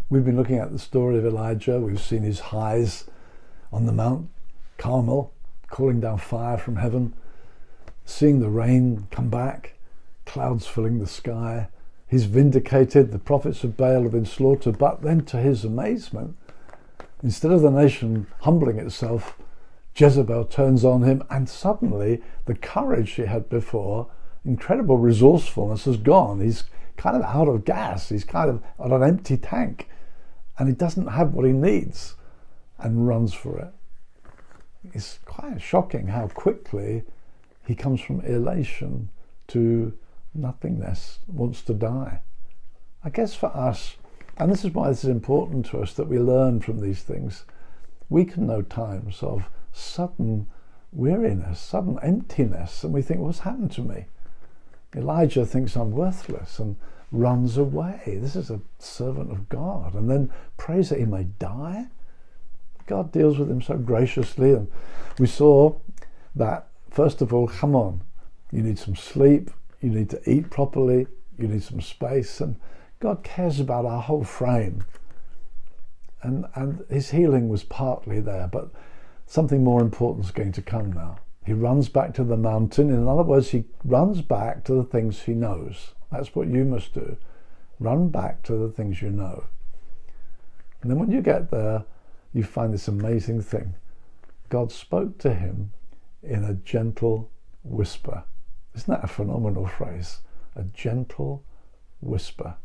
We've been looking at the story of Elijah. We've seen his highs on the Mount Carmel, calling down fire from heaven, seeing the rain come back, clouds filling the sky. He's vindicated. The prophets of Baal have been slaughtered. But then, to his amazement, instead of the nation humbling itself, Jezebel turns on him, and suddenly the courage she had before, incredible resourcefulness, has gone. He's kind of out of gas. He's kind of on an empty tank, and he doesn't have what he needs, and runs for it. It's quite shocking how quickly he comes from elation to nothingness, wants to die. I guess for us, and this is why this is important to us, that we learn from these things. We can know times of sudden weariness, sudden emptiness, and we think, what's happened to me? Elijah thinks I'm worthless and runs away. This is a servant of God, and then prays that he may die. God deals with him so graciously, and we saw that, first of all, come on, you need some sleep, you need to eat properly, you need some space, and God cares about our whole frame. And his healing was partly there, but something more important is going to come now. He runs back to the mountain. In other words, he runs back to the things he knows. That's what you must do. Run back to the things you know. And then when you get there, you find this amazing thing. God spoke to him in a gentle whisper. Isn't that a phenomenal phrase? A gentle whisper.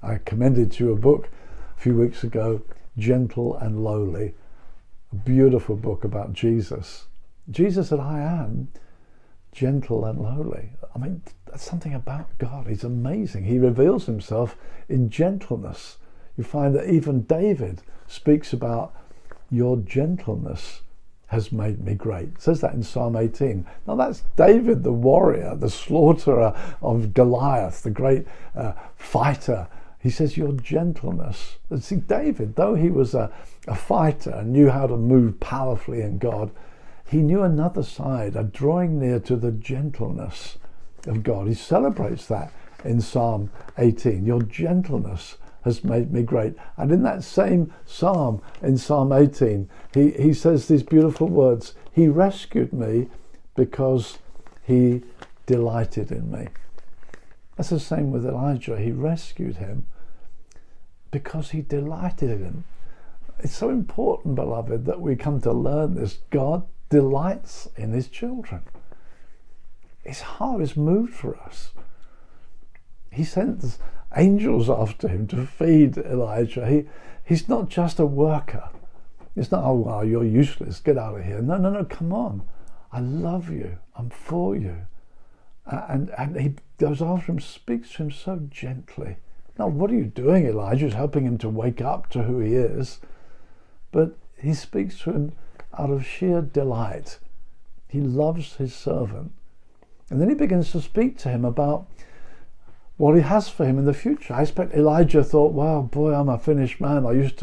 I commended to you a book a few weeks ago, Gentle and Lowly, a beautiful book about Jesus. Jesus said, I am gentle and lowly. I mean, that's something about God. He's amazing. He reveals himself in gentleness. You find that even David speaks about your gentleness has made me great. It says that in Psalm 18. Now that's David, the warrior, the slaughterer of Goliath, the great fighter. He says, your gentleness. And see, David, though he was a fighter and knew how to move powerfully in God, he knew another side, a drawing near to the gentleness of God. He celebrates that in Psalm 18. Your gentleness has made me great. And in that same psalm, in Psalm 18, he says these beautiful words, he rescued me because he delighted in me. That's the same with Elijah. He rescued him because he delighted in him. It's so important, beloved, that we come to learn this. God delights in his children. His heart is moved for us. He sends angels after him to feed Elijah. He's not just a worker. It's not, oh, well, you're useless, get out of here. No, come on. I love you. I'm for you. And he goes after him, speaks to him so gently. Now, what are you doing, Elijah? He's helping him to wake up to who he is. But he speaks to him out of sheer delight. He loves his servant. And then he begins to speak to him about what he has for him in the future. I expect Elijah thought, wow, boy, I'm a finished man. I used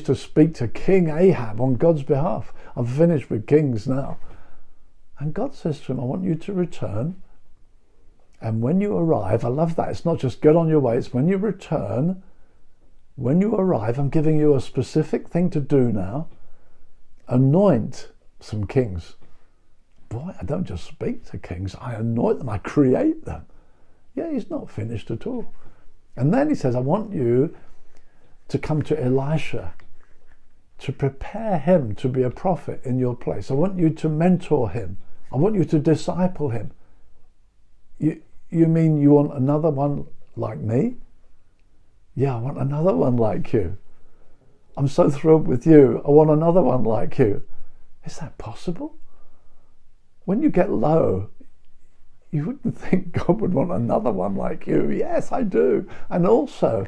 to speak to King Ahab on God's behalf. I'm finished with kings now. And God says to him, I want you to return. And when you arrive, I love that. It's not just get on your way. It's when you return, when you arrive, I'm giving you a specific thing to do now. Anoint some kings. Boy, I don't just speak to kings. I anoint them. I create them. Yeah, he's not finished at all. And then he says, I want you to come to Elisha, to prepare him to be a prophet in your place. I want you to mentor him. I want you to disciple him. You mean you want another one like me? Yeah, I want another one like you. I'm so thrilled with you. I want another one like you. Is that possible? When you get low, you wouldn't think God would want another one like you. Yes, I do. And also,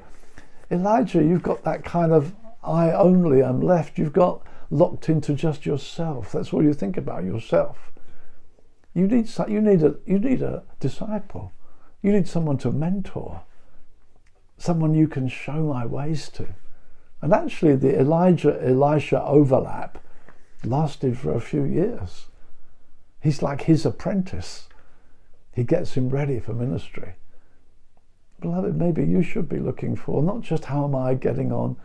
Elijah, you've got that kind of I only am left. You've got locked into just yourself. That's all you think about, yourself. You need a disciple. You need someone to mentor. Someone you can show my ways to. And actually the Elijah-Elisha overlap lasted for a few years. He's like his apprentice. He gets him ready for ministry. Beloved, maybe you should be looking for not just how am I getting on.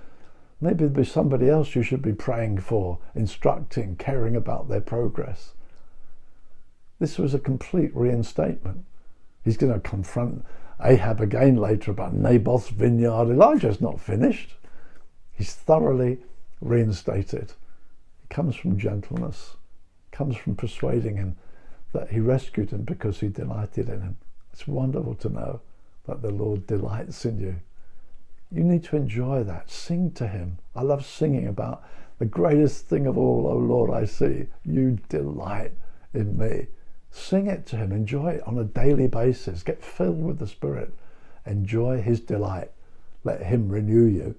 Maybe there'd be somebody else you should be praying for, instructing, caring about their progress. This was a complete reinstatement. He's going to confront Ahab again later about Naboth's vineyard. Elijah's not finished. He's thoroughly reinstated. It comes from gentleness. It comes from persuading him that he rescued him because he delighted in him. It's wonderful to know that the Lord delights in you. You need to enjoy that. Sing to him. I love singing about the greatest thing of all, O Lord, I see. You delight in me. Sing it to him. Enjoy it on a daily basis. Get filled with the Spirit. Enjoy his delight. Let him renew you